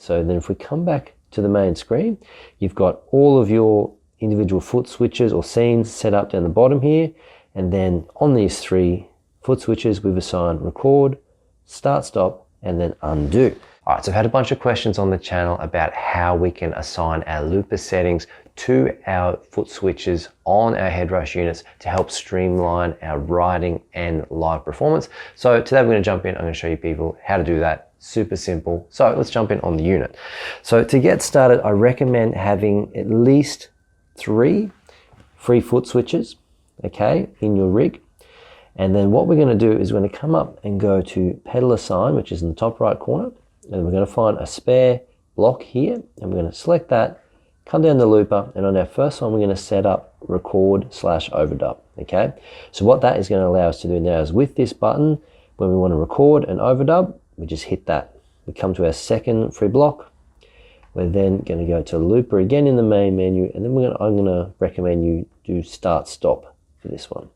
So then if we come back to the main screen, you've got all of your individual foot switches or scenes set up down the bottom here. And then on these 3 foot switches, we've assigned record, start, stop, and then undo. All right, so I've had a bunch of questions on the channel about how we can assign our looper settings to our foot switches on our Headrush units to help streamline our riding and live performance. So today we're going to jump in. I'm going to show you people how to do that. Super simple. So let's jump in on the unit. So to get started, I recommend having at least 3 free foot switches, okay, in your rig. And then what we're going to do is we're going to come up and go to pedal assign, which is in the top right corner. And we're going to find a spare block here, and we're going to select that, come down the looper, and on our first one, we're going to set up record/overdub, okay? So what that is going to allow us to do now is with this button, when we want to record and overdub, we just hit that. We come to our second free block. We're then going to go to looper again in the main menu, and then I'm going to recommend you do start stop for this one.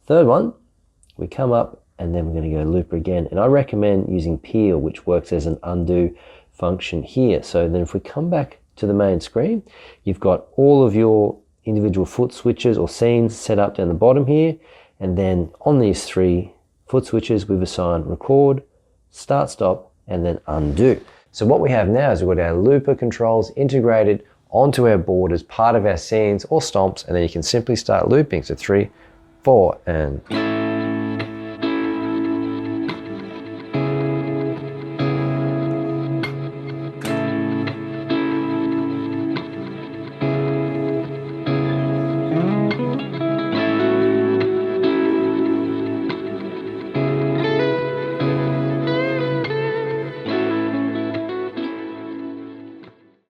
Third one, we come up, and then we're going to go looper again. And I recommend using peel, which works as an undo function here. So then if we come back to the main screen, you've got all of your individual foot switches or scenes set up down the bottom here. And then on these 3 foot switches, we've assigned record, start, stop, and then undo. So what we have now is we've got our looper controls integrated onto our board as part of our scenes or stomps, and then you can simply start looping. So 3, 4, and...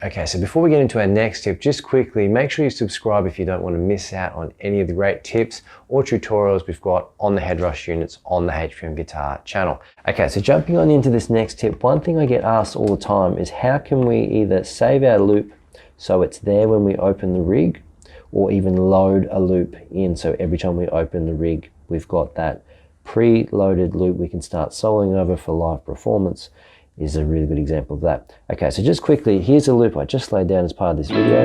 Okay, so before we get into our next tip, just quickly, make sure you subscribe if you don't want to miss out on any of the great tips or tutorials we've got on the Headrush units on the HPM Guitar channel. Okay, so jumping on into this next tip, one thing I get asked all the time is how can we either save our loop so it's there when we open the rig, or even load a loop in so every time we open the rig, we've got that pre-loaded loop we can start soloing over for live performance. Is a really good example of that. Okay, so just quickly, here's a loop I just laid down as part of this video.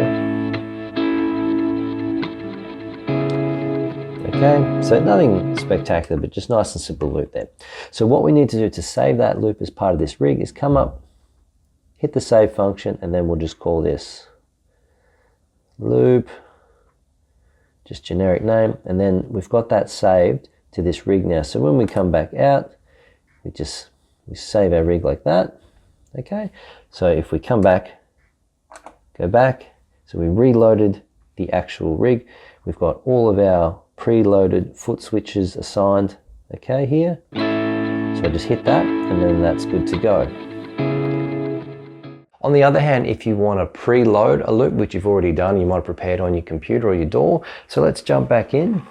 Okay, so nothing spectacular, but just nice and simple loop there. So what we need to do to save that loop as part of this rig is come up, hit the save function, and then we'll just call this loop, just generic name, and then we've got that saved to this rig now. So when we come back out, we save our rig like that. Okay, so if we come back, go back, so we reloaded the actual rig. We've got all of our preloaded foot switches assigned, okay, here. So just hit that, and then that's good to go. On the other hand, if you want to preload a loop, which you've already done, you might have prepared on your computer or your DAW. So let's jump back in.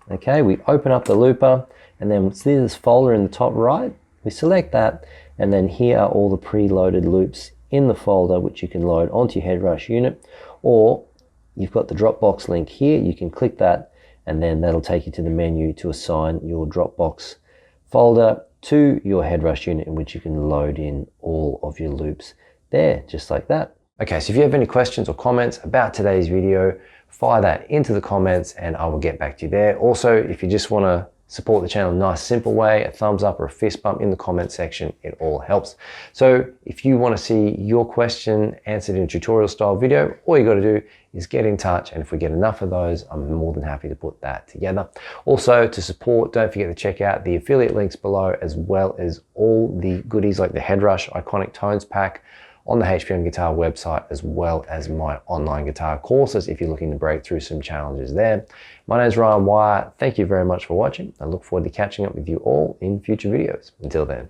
Okay, we open up the looper, and then see this folder in the top right. We select that, and then here are all the preloaded loops in the folder which you can load onto your Headrush unit, or you've got the Dropbox link here. You can click that, and then that'll take you to the menu to assign your Dropbox folder to your Headrush unit, in which you can load in all of your loops there, just like that. Okay, so if you have any questions or comments about today's video, fire that into the comments and I will get back to you there. Also, if you just want to support the channel in a nice simple way, a thumbs up or a fist bump in the comment section, it all helps. So if you want to see your question answered in a tutorial style video, all you got to do is get in touch, and if we get enough of those, I'm more than happy to put that together. Also, to support, don't forget to check out the affiliate links below, as well as all the goodies like the Headrush Iconic Tones pack on the HPM Guitar website, as well as my online guitar courses if you're looking to break through some challenges there. My name is Ryan Wyatt. Thank you very much for watching. I look forward to catching up with you all in future videos. Until then.